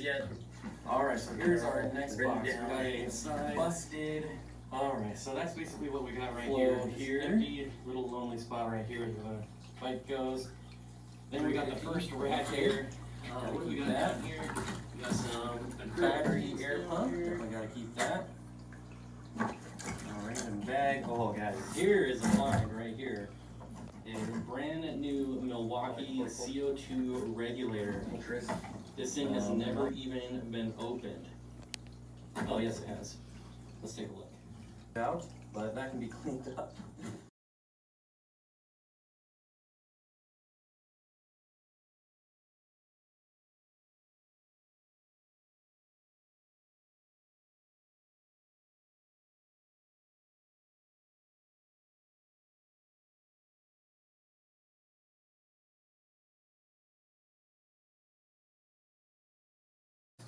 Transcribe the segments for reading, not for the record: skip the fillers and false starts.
yet. Alright, so here's our next Written box. We down got a inside. busted. Alright, so that's basically what we got right Flow here. here. Empty little lonely spot right here where the pipe goes. Then we got the first rack here. What do we got down here? We got some battery air pump. Definitely gotta keep that. Alright, and bag. Oh guys, here is a find right here. A brand new Milwaukee CO2 regulator. This thing has never even been opened. Oh yes it has. Let's take a look. Out, but that can be cleaned up.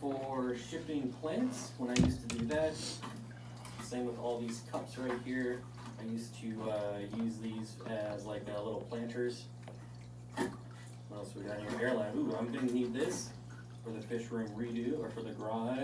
For shipping plants, when I used to do that, same with all these cups right here. I used to use these as like little planters. What else we got here? Airline. Ooh, I'm gonna need this for the fish room redo or for the garage.